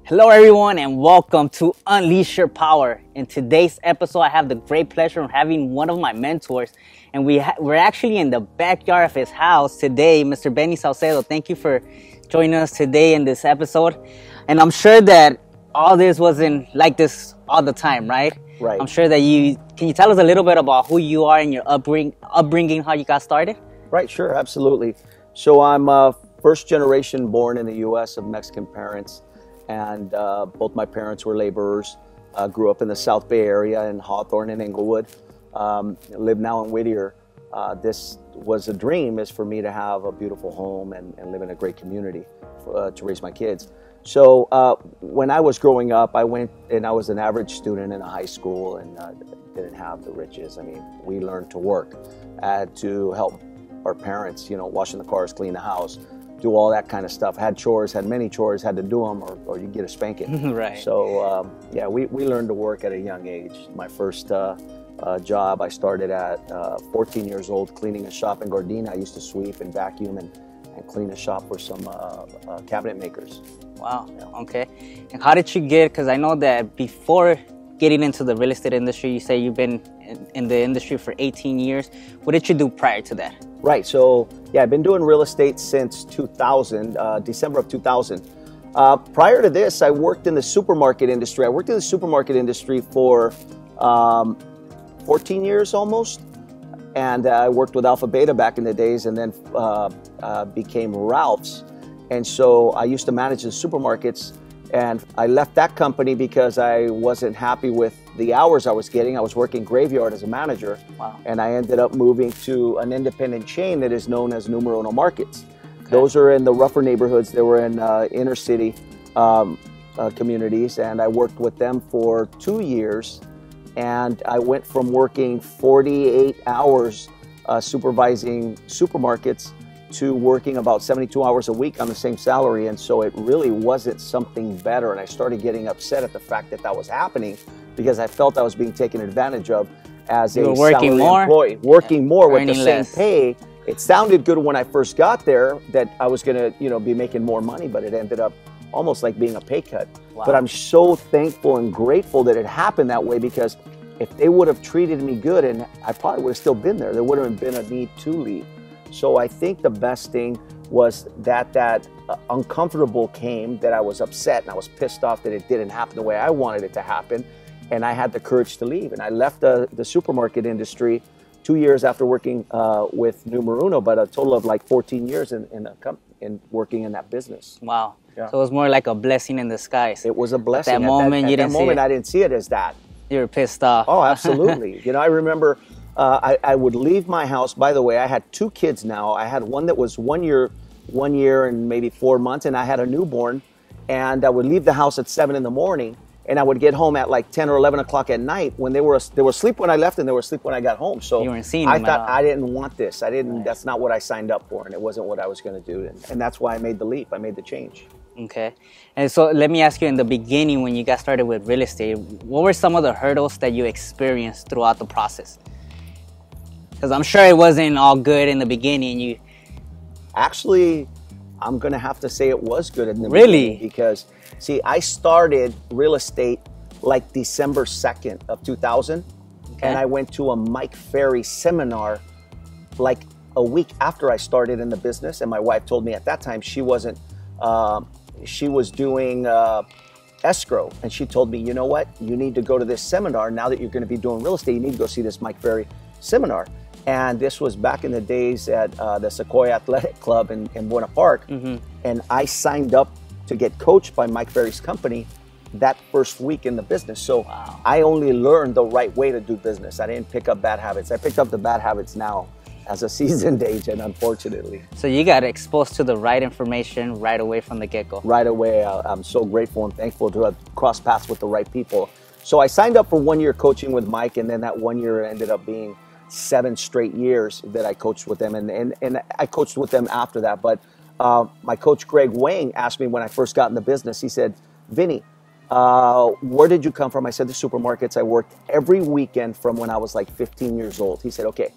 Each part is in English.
Hello everyone and welcome to Unleash Your Power. In today's episode, I have the great pleasure of having one of my mentors, and we're actually in the backyard of his house today, Mr. Venny Saucedo. Thank you for joining us today in this episode. And I'm sure that all this wasn't like this all the time, right? Right. I'm sure that can you tell us a little bit about who you are and your upbringing, how you got started? Right, sure, absolutely. So I'm first generation born in the U.S. of Mexican parents. And both my parents were laborers. Grew up in the South Bay area in Hawthorne and Inglewood. Live now in Whittier. This was a dream, is for me to have a beautiful home and live in a great community to raise my kids. So when I was growing up, I went and I was an average student in a high school and didn't have the riches. I mean, we learned to work. I had to help our parents, washing the cars, clean the house, do all that kind of stuff. Had chores, had many chores, had to do them or you get a spanking. Right. So yeah, we learned to work at a young age. My first job, I started at 14 years old cleaning a shop in Gardena. I used to sweep and vacuum and clean a shop for some cabinet makers. Wow, yeah. Okay. And how did you get, because I know that before getting into the real estate industry, you say you've been in the industry for 18 years. What did you do prior to that? Right, so yeah, I've been doing real estate since 2000, December of 2000. Prior to this, I worked in the supermarket industry. I worked in the supermarket industry for 14 years almost. And I worked with Alpha Beta back in the days and then became Ralph's. And so I used to manage the supermarkets. And I left that company because I wasn't happy with the hours I was getting. I was working graveyard as a manager. Wow. And I ended up moving to an independent chain that is known as Numero Uno Markets. Okay. Those are in the rougher neighborhoods. They were in inner city communities. And I worked with them for 2 years. And I went from working 48 hours supervising supermarkets to working about 72 hours a week on the same salary. And so it really wasn't something better. And I started getting upset at the fact that was happening because I felt I was being taken advantage of as a salary employee. Working more with the same pay. It sounded good when I first got there that I was gonna, be making more money, but it ended up almost like being a pay cut. Wow. But I'm so thankful and grateful that it happened that way, because if they would have treated me good, and I probably would have still been there wouldn't have been a need to leave. So I think the best thing was that uncomfortable came, that I was upset and I was pissed off that it didn't happen the way I wanted it to happen. And I had the courage to leave. And I left the supermarket industry 2 years after working with Numero Uno, but a total of like 14 years in working in that business. Wow. Yeah. So it was more like a blessing in disguise. It was a blessing. At that moment, I didn't see it as that. You were pissed off. Oh, absolutely. I remember I would leave my house. By the way, I had 2 kids now. I had one that was 1 year and maybe 4 months, and I had a newborn. And I would leave the house at 7 in the morning, and I would get home at like 10 or 11 o'clock at night when they were asleep when I left, and they were asleep when I got home. So you weren't seeing I them thought at all. I didn't want this. I didn't. Right. That's not what I signed up for, and it wasn't what I was going to do. And that's why I made the leap. I made the change. Okay. And so let me ask you, in the beginning, when you got started with real estate, what were some of the hurdles that you experienced throughout the process? Because I'm sure it wasn't all good in the beginning. Actually, I'm going to have to say it was good in the beginning. Because, see, I started real estate like December 2nd of 2000. Okay. And I went to a Mike Ferry seminar like a week after I started in the business. And my wife told me at that time she wasn't, she was doing escrow. And she told me, you know what, you need to go to this seminar. Now that you're going to be doing real estate, you need to go see this Mike Ferry seminar. And this was back in the days at the Sequoia Athletic Club in Buena Park. Mm-hmm. And I signed up to get coached by Mike Ferry's company that first week in the business. So wow. I only learned the right way to do business. I didn't pick up bad habits. I picked up the bad habits now as a seasoned agent, unfortunately. So you got exposed to the right information right away from the get-go. Right away. I'm so grateful and thankful to have crossed paths with the right people. So I signed up for 1 year coaching with Mike, and then that 1 year ended up being 7 straight years that I coached with them. And I coached with them after that. But my coach, Greg Wang, asked me when I first got in the business, he said, Vinny, where did you come from? I said, the supermarkets. I worked every weekend from when I was like 15 years old. He said, okay,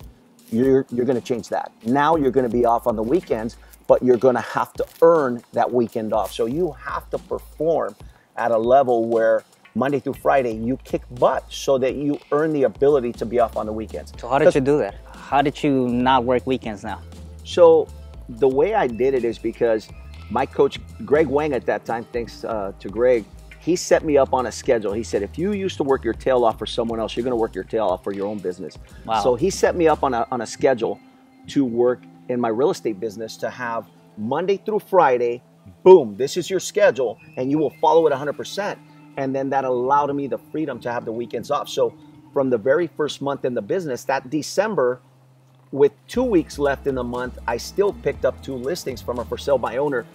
you're going to change that. Now you're going to be off on the weekends, but you're going to have to earn that weekend off. So you have to perform at a level where Monday through Friday you kick butt so that you earn the ability to be off on the weekends. So how did you do that? How did you not work weekends now? So the way I did it is because my coach, Greg Wang at that time, thanks to Greg, he set me up on a schedule. He said, if you used to work your tail off for someone else, you're going to work your tail off for your own business. Wow. So he set me up on a schedule to work in my real estate business, to have Monday through Friday, boom, this is your schedule, and you will follow it 100%. And then that allowed me the freedom to have the weekends off. So from the very first month in the business, that December, with 2 weeks left in the month, I still picked up 2 listings from a for sale by owner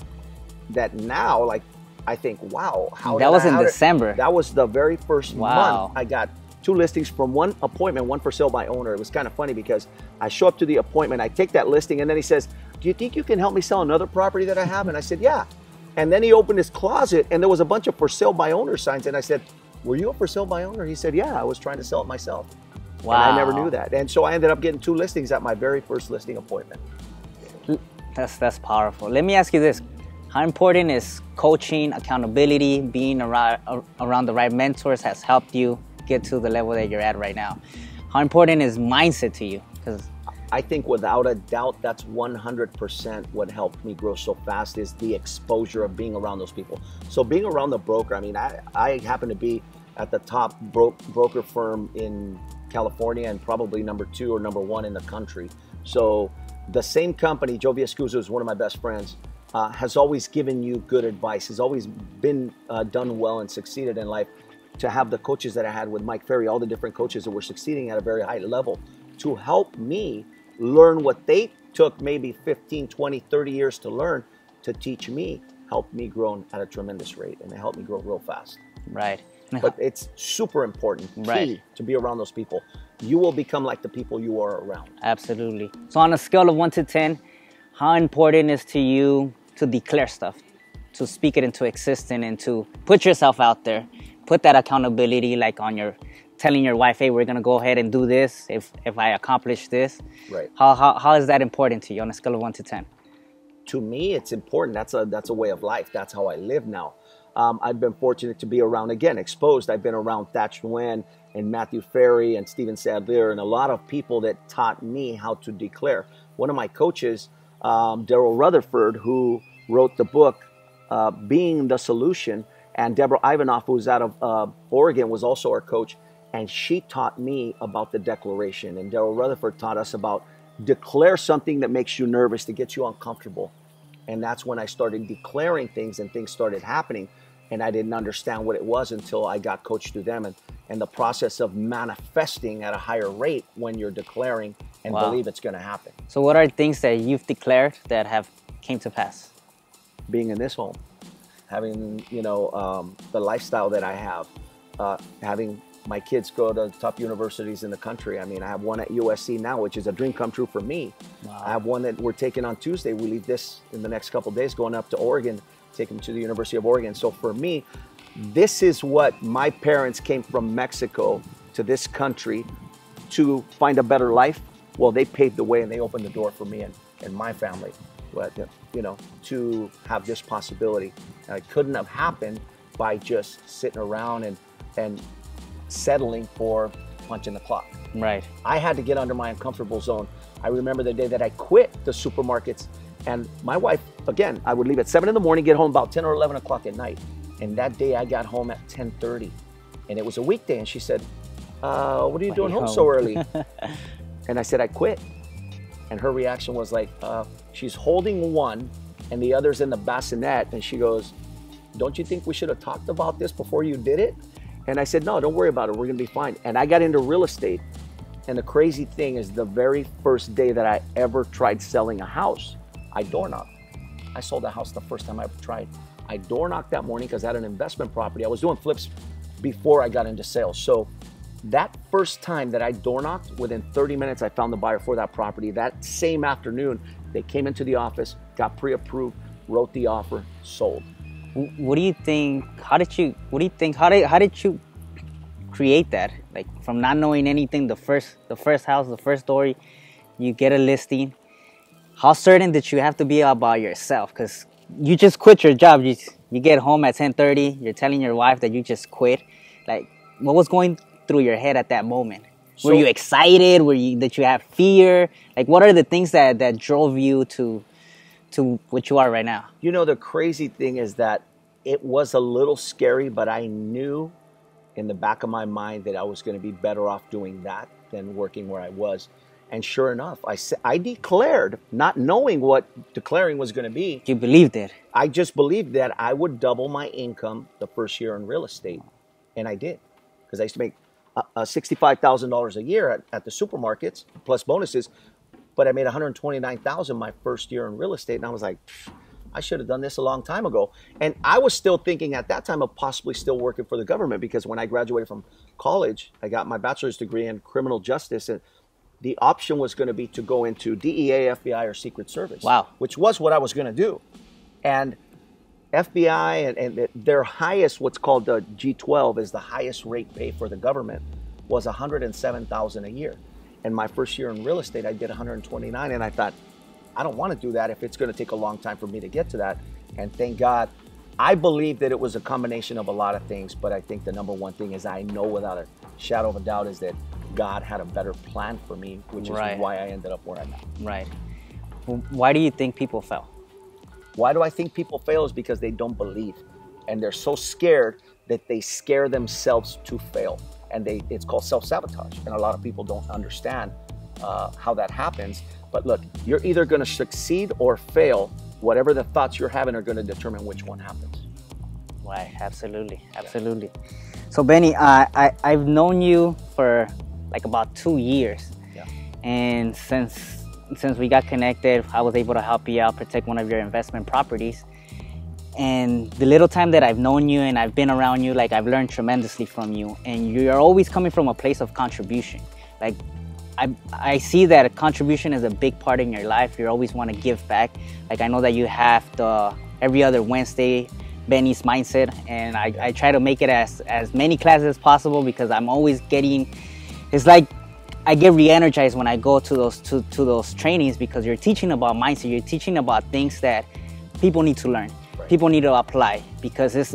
that now, like, I think, wow. That was in December. That was the very first Wow. month. I got 2 listings from 1 appointment, 1 for sale by owner. It was kind of funny because I show up to the appointment, I take that listing, and then he says, do you think you can help me sell another property that I have? And I said, yeah. And then he opened his closet, and there was a bunch of for sale by owner signs. And I said, were you a for sale by owner? He said, yeah, I was trying to sell it myself. Wow. And I never knew that. And so I ended up getting 2 listings at my very first listing appointment. That's powerful. Let me ask you this. How important is coaching, accountability, being around the right mentors has helped you get to the level that you're at right now? How important is mindset to you? Because I think without a doubt, that's 100% what helped me grow so fast, is the exposure of being around those people. So being around the broker, I mean, I happen to be at the top broker firm in California and probably number 2 or number 1 in the country. So the same company, Joe Viascuso is one of my best friends, has always given you good advice, has always been done well and succeeded in life. To have the coaches that I had with Mike Ferry, all the different coaches that were succeeding at a very high level, to help me learn what they took maybe 15, 20, 30 years to learn, to teach me, helped me grow at a tremendous rate, and it helped me grow real fast. right. But it's super important, key, Right. to be around those people. You will become like the people you are around. Absolutely. So on a scale of 1 to 10, how important is to you to declare stuff, to speak it into existence, and to put yourself out there, put that accountability, like on your, telling your wife, hey, we're gonna go ahead and do this if I accomplish this. Right. How is that important to you on a scale of 1 to 10? To me, it's important. That's a way of life. That's how I live now. I've been fortunate to be around, again, exposed. I've been around Thatch Nguyen and Matthew Ferry and Stephen Sadler and a lot of people that taught me how to declare. One of my coaches, Daryl Rutherford, who wrote the book, Being the Solution, and Deborah Ivanoff, who's out of Oregon, was also our coach. And she taught me about the declaration. And Daryl Rutherford taught us about declare something that makes you nervous, to get you uncomfortable. And that's when I started declaring things, and things started happening. And I didn't understand what it was until I got coached through them. And the process of manifesting at a higher rate when you're declaring and Wow. believe it's going to happen. So what are things that you've declared that have came to pass? Being in this home, having, the lifestyle that I have, having my kids go to top universities in the country. I mean, I have one at USC now, which is a dream come true for me. Wow. I have one that we're taking on Tuesday. We leave this in the next couple of days, going up to Oregon, take them to the University of Oregon. So for me, this is what my parents came from Mexico to this country to find a better life. Well, they paved the way and they opened the door for me and my family, but, to have this possibility. And it couldn't have happened by just sitting around and settling for punching the clock. Right. I had to get under my uncomfortable zone. I remember the day that I quit the supermarkets, and my wife, again, I would leave at 7 in the morning, get home about 10 or 11 o'clock at night. And that day I got home at 10:30, and it was a weekday. And she said, what are you doing home so early? And I said, I quit. And her reaction was like, she's holding one and the other's in the bassinet. And she goes, don't you think we should have talked about this before you did it? And I said, no, don't worry about it. We're going to be fine. And I got into real estate. And the crazy thing is, the very first day that I ever tried selling a house, I door knocked. I sold a house the first time I ever tried. I door knocked that morning because I had an investment property. I was doing flips before I got into sales. So that first time that I door knocked, within 30 minutes, I found the buyer for that property. That same afternoon, they came into the office, got pre-approved, wrote the offer, sold. What do you think? How did you create that? Like, from not knowing anything, the first house, the first story, you get a listing. How certain did you have to be about yourself? Because you just quit your job. You get home at 10:30. You're telling your wife that you just quit. Like, what was going through your head at that moment? Were you excited? Did you have fear? Like, what are the things that drove you to what you are right now? You know, the crazy thing is that it was a little scary, but I knew in the back of my mind that I was going to be better off doing that than working where I was. And sure enough, I declared, not knowing what declaring was going to be. You believed it. I just believed that I would double my income the first year in real estate. And I did. Because I used to make $65,000 a year at the supermarkets, plus bonuses. But I made $129,000 my first year in real estate. And I was like, I should have done this a long time ago. And I was still thinking at that time of possibly still working for the government, because when I graduated from college, I got my bachelor's degree in criminal justice, and the option was going to be to go into DEA, FBI, or Secret Service. Wow. Which was what I was going to do. And FBI and their highest, what's called the G12, is the highest rate pay for the government, was $107,000 a year. And my first year in real estate, I did $129,000, and I thought, I don't want to do that if it's going to take a long time for me to get to that. And thank God, I believe that it was a combination of a lot of things, but I think the number one thing is I know without a shadow of a doubt is that God had a better plan for me, which is why I ended up where I'm at. Right. Why do you think people fail? Why do I think people fail is because they don't believe. And they're so scared that they scare themselves to fail. And it's called self-sabotage. And a lot of people don't understand how that happens. But look, you're either going to succeed or fail. Whatever the thoughts you're having are going to determine which one happens. Right, absolutely, absolutely. Yeah. So Benny, I've known you for like about 2 years. Yeah. And since we got connected, I was able to help you out, protect one of your investment properties. And the little time that I've known you and I've been around you, like, I've learned tremendously from you. And you're always coming from a place of contribution. Like, I see that a contribution is a big part in your life. You always want to give back. Like, I know that you have the every other Wednesday Benny's Mindset, and I try to make it as many classes as possible, because I'm always getting, it's like I get re-energized when I go to those trainings, because you're teaching about mindset. You're teaching about things that people need to learn. Right. People need to apply, because there's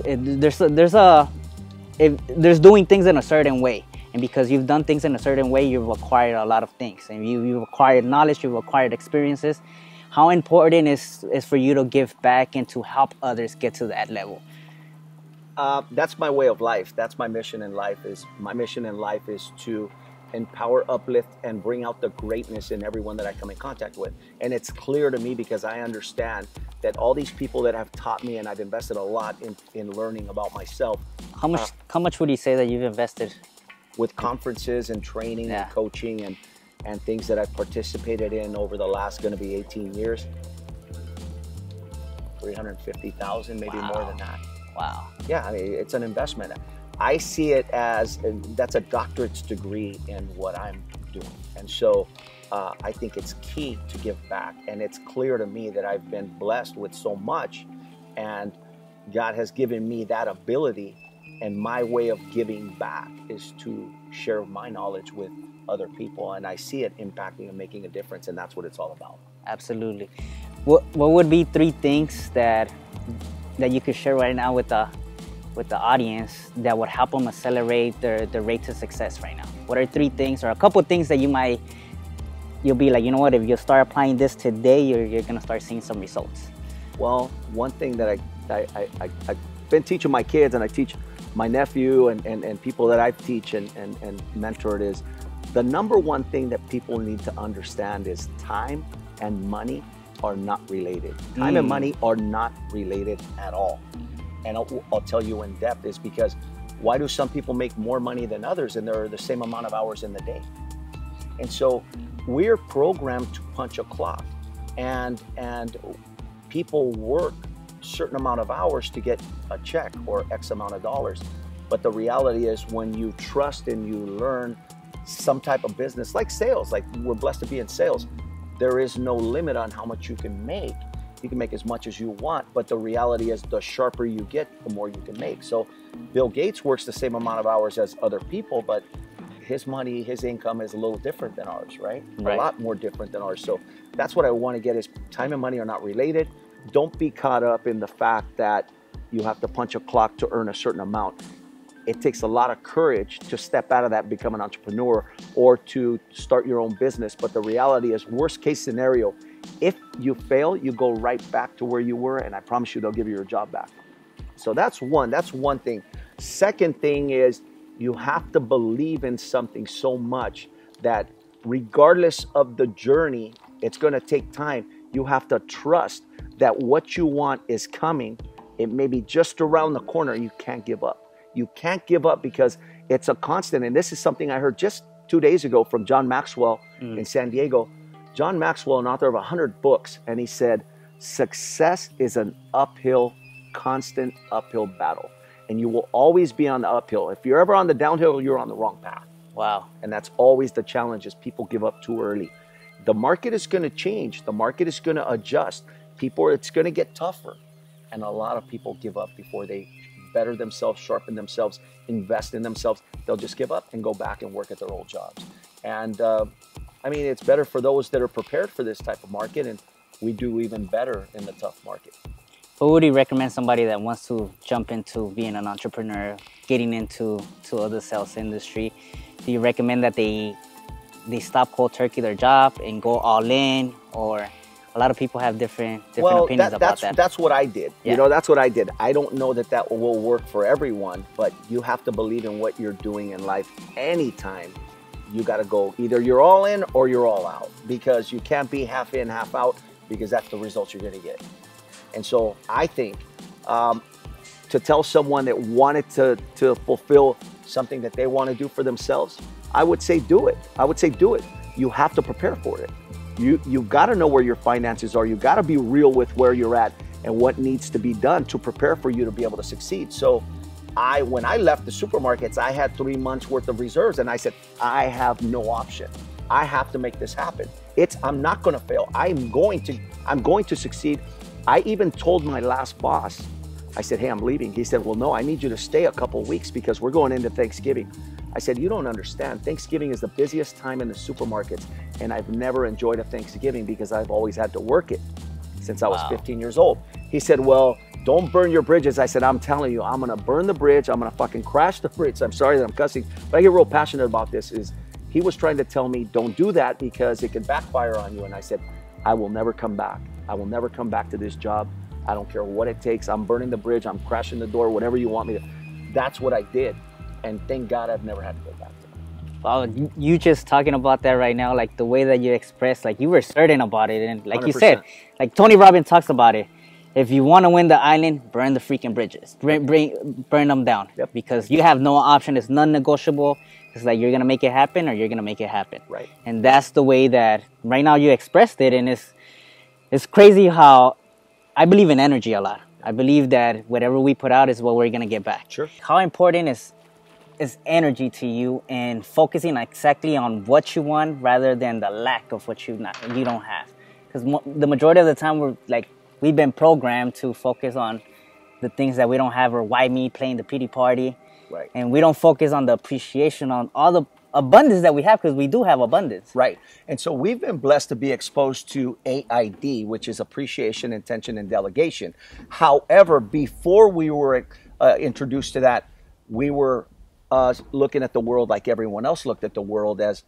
doing things in a certain way. And because you've done things in a certain way, you've acquired a lot of things, and you've acquired knowledge, you've acquired experiences. How important is for you to give back and to help others get to that level? That's my way of life. That's my mission in life. My mission in life is to empower, uplift, and bring out the greatness in everyone that I come in contact with. And it's clear to me, because I understand that all these people that have taught me, and I've invested a lot in learning about myself. How much would you say that you've invested? With conferences and training and coaching and things that I've participated in over the last going to be 18 years, 350,000, maybe more than that. Wow. Yeah, I mean, it's an investment. I see it as, that's a doctorate's degree in what I'm doing. And so I think it's key to give back. And it's clear to me that I've been blessed with so much, and God has given me that ability. And my way of giving back is to share my knowledge with other people. And I see it impacting and making a difference. And that's what it's all about. Absolutely. What would be 3 things that you could share right now with the audience that would help them accelerate their rate to success right now? What are 3 things, or a couple of things that you'll be like, you know what, if you start applying this today, you're going to start seeing some results? Well, one thing that I've been teaching my kids, and I teach my nephew and people that I teach and mentored, is the number one thing that people need to understand is time and money are not related. Time and money are not related at all. And I'll tell you in depth is because why do some people make more money than others, and there are the same amount of hours in the day? And so we're programmed to punch a clock, and people work certain amount of hours to get a check or X amount of dollars. But the reality is, when you trust and you learn some type of business, like sales, like we're blessed to be in sales, there is no limit on how much you can make. You can make as much as you want, but the reality is, the sharper you get, the more you can make. So Bill Gates works the same amount of hours as other people, but his money, his income is a little different than ours, right? A lot more different than ours. So that's what I want to get, is time and money are not related. Don't be caught up in the fact that you have to punch a clock to earn a certain amount. It takes a lot of courage to step out of that and become an entrepreneur or to start your own business. But the reality is, worst case scenario, if you fail, you go right back to where you were, and I promise you they'll give you your job back. So that's one thing. Second thing is, you have to believe in something so much that regardless of the journey, it's going to take time. You have to trust that what you want is coming. It may be just around the corner. You can't give up. You can't give up because it's a constant. And this is something I heard just 2 days ago from John Maxwell in San Diego. John Maxwell, an author of 100 books, and he said, success is an uphill, constant uphill battle. And you will always be on the uphill. If you're ever on the downhill, you're on the wrong path. Wow. And that's always the challenge, is people give up too early. The market is going to change. The market is going to adjust. It's going to get tougher. And a lot of people give up before they better themselves, sharpen themselves, invest in themselves. They'll just give up and go back and work at their old jobs. And I mean, it's better for those that are prepared for this type of market, and we do even better in the tough market. What would you recommend somebody that wants to jump into being an entrepreneur, getting into the sales industry? Do you recommend that they stop cold turkey their job and go all in, or a lot of people have different opinions about that? That's what I did. Yeah. You know, that's what I did. I don't know that will work for everyone, but you have to believe in what you're doing in life. Anytime, you got to go, either you're all in or you're all out, because you can't be half in, half out, because that's the results you're going to get. And so I think to tell someone that wanted to fulfill something that they want to do for themselves, I would say do it. I would say do it. You have to prepare for it. You got to know where your finances are. You got to be real with where you're at and what needs to be done to prepare for you to be able to succeed. So when I left the supermarkets, I had 3 months worth of reserves, and I said, I have no option. I have to make this happen. I'm not going to fail. I'm going to succeed. I even told my last boss, I said, hey, I'm leaving. He said, well, no, I need you to stay a couple of weeks because we're going into Thanksgiving. I said, you don't understand. Thanksgiving is the busiest time in the supermarkets, and I've never enjoyed a Thanksgiving because I've always had to work it since I was 15 years old. He said, well, don't burn your bridges. I said, I'm telling you, I'm going to burn the bridge. I'm going to fucking crash the bridge. I'm sorry that I'm cussing, but I get real passionate about this. He was trying to tell me, don't do that because it can backfire on you. And I said, I will never come back. I will never come back to this job. I don't care what it takes. I'm burning the bridge. I'm crashing the door, whatever you want me to. That's what I did. And thank God I've never had to go back to it. Wow, you just talking about that right now, like the way that you expressed, like you were certain about it. And like 100%. You said, like Tony Robbins talks about it. If you want to win the island, burn the freaking bridges. Burn them down. Yep. Because you have no option. It's non-negotiable. It's like you're going to make it happen or you're going to make it happen. Right. And that's the way that right now you expressed it. And it's crazy how I believe in energy a lot. I believe that whatever we put out is what we're going to get back. Sure. How important is energy to you and focusing exactly on what you want rather than the lack of what you don't have? Because the majority of the time we've been programmed to focus on the things that we don't have, or why me playing the pity party. Right. And we don't focus on the appreciation, on all the abundance that we have, because we do have abundance. Right. And so we've been blessed to be exposed to AID, which is appreciation, intention, and delegation. However, before we were introduced to that, we were looking at the world like everyone else looked at the world, as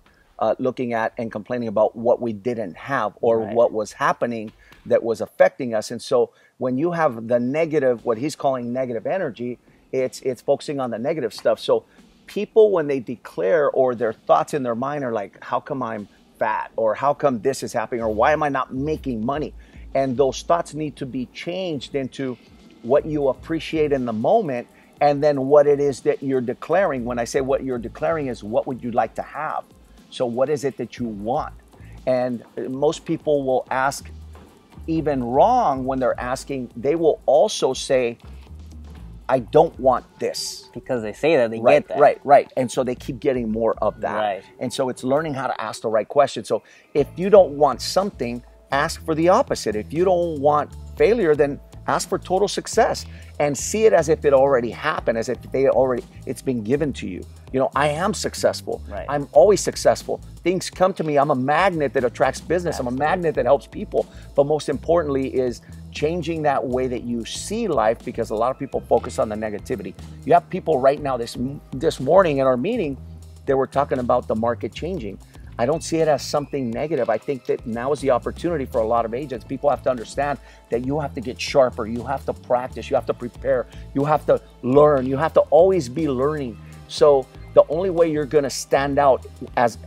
looking at and complaining about what we didn't have, or what was happening that was affecting us. And so when you have the negative, what he's calling negative energy, it's focusing on the negative stuff. So people, when they declare, or their thoughts in their mind are like, how come I'm fat, or how come this is happening, or why am I not making money? And those thoughts need to be changed into what you appreciate in the moment, and then what it is that you're declaring. When I say what you're declaring is, what would you like to have? So what is it that you want? And most people will ask, even wrong when they're asking, they will also say, I don't want this. Because they say that, they get that. Right. And so they keep getting more of that. Right. And so it's learning how to ask the right question. So if you don't want something, ask for the opposite. If you don't want failure, then ask for total success, and see it as if it already happened, as if it's been given to you. You know, I am successful. Right. I'm always successful. Things come to me. I'm a magnet that attracts business. Absolutely. I'm a magnet that helps people. But most importantly is changing that way that you see life, because a lot of people focus on the negativity. You have people right now, this morning in our meeting, they were talking about the market changing. I don't see it as something negative. I think that now is the opportunity for a lot of agents. People have to understand that you have to get sharper, you have to practice, you have to prepare, you have to learn, you have to always be learning. So the only way you're gonna stand out as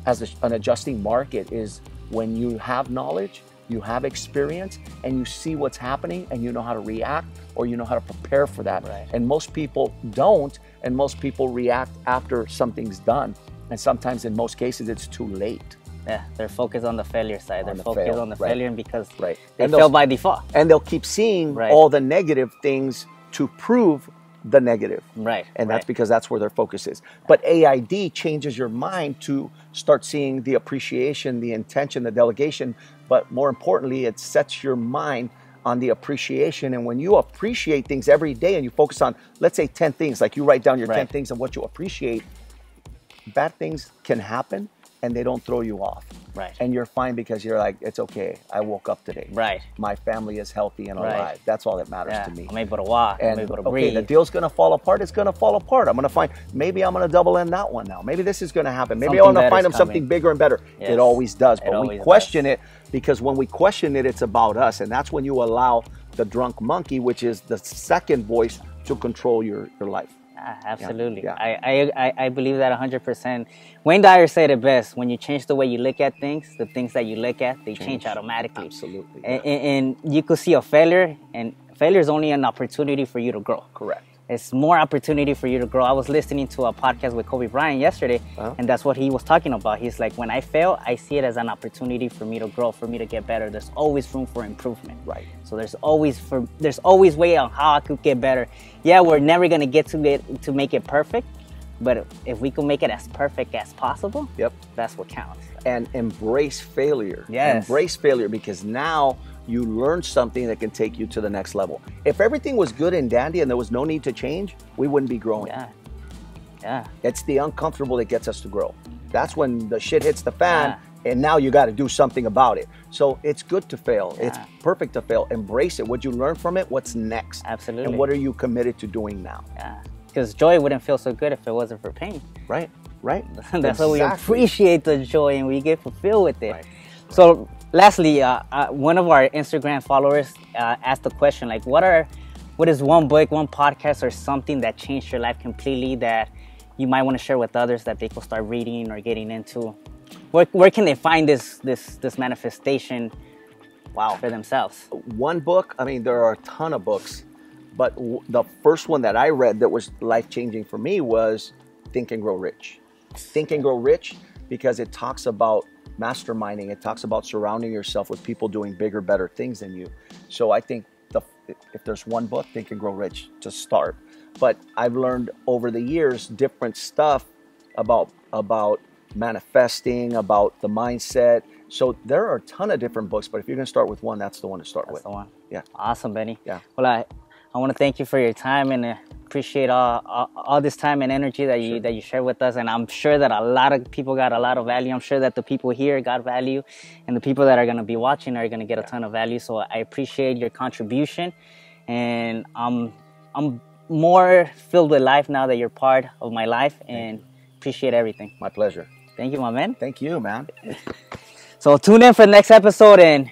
an adjusting market is when you have knowledge, you have experience, and you see what's happening, and you know how to react, or you know how to prepare for that. Right. And most people don't, and most people react after something's done. And sometimes, in most cases, it's too late. Yeah, they're focused on the failure side. They're focused on the failure, and because right. they fail by default. And they'll keep seeing right. all the negative things to prove the negative. Right. And that's because that's where their focus is. But AID changes your mind to start seeing the appreciation, the intention, the delegation. But more importantly, it sets your mind on the appreciation. And when you appreciate things every day and you focus on, let's say 10 things, like you write down your 10 things of what you appreciate, bad things can happen and they don't throw you off. Right. And you're fine because you're like, it's okay. I woke up today. Right. My family is healthy and alive. That's all that matters to me. I'm able to walk. And I'm able to breathe. the deal's going to fall apart. It's going to fall apart. I'm going to find, maybe I'm going to double end that one now. Maybe this is going to happen. Maybe I'm going to find them something bigger and better. Yes. It always does. But we question does. it, because when we question it, it's about us. And that's when you allow the drunk monkey, which is the second voice, to control your life. Absolutely. Yeah. I believe that 100%. Wayne Dyer said it best: when you change the way you look at things, the things that you look at, they change automatically. Absolutely. And you could see a failure, and failure is only an opportunity for you to grow. Correct. It's more opportunity for you to grow. I was listening to a podcast with Kobe Bryant yesterday, and that's what he was talking about. He's like, when I fail, I see it as an opportunity for me to grow, for me to get better. There's always room for improvement. Right. So there's always way on how I could get better. Yeah, we're never gonna get to make it perfect, but if we can make it as perfect as possible, that's what counts. And embrace failure. Yes. Embrace failure, because now you learn something that can take you to the next level. If everything was good and dandy and there was no need to change, we wouldn't be growing. Yeah. It's the uncomfortable that gets us to grow. That's when the shit hits the fan, and now you got to do something about it. So it's good to fail. It's perfect to fail. Embrace it. What'd you learn from it? What's next? Absolutely. And what are you committed to doing now? Yeah. Because joy wouldn't feel so good if it wasn't for pain. Right. That's why we appreciate the joy and we get fulfilled with it. Right. So lastly, one of our Instagram followers asked the question, like, what is one book, one podcast, or something that changed your life completely that you might want to share with others that they could start reading or getting into? Where can they find this manifestation for themselves? One book, I mean, there are a ton of books, but the first one that I read that was life-changing for me was Think and Grow Rich. Think and Grow Rich, because it talks about masterminding. It talks about surrounding yourself with people doing bigger, better things than you. So I think if there's one book, Think and Grow Rich, to start. But I've learned over the years different stuff about manifesting, about the mindset. So there are a ton of different books, but if you're going to start with one, that's the one to start with. That's the one. Yeah. Awesome, Benny. Yeah. Well, I want to thank you for your time, and appreciate all this time and energy that you share with us. And I'm sure that a lot of people got a lot of value. I'm sure that the people here got value, and the people that are going to be watching are going to get a ton of value. So I appreciate your contribution, and I'm more filled with life now that you're part of my life, and appreciate everything. My pleasure. Thank you, my man. Thank you, man. So tune in for the next episode, and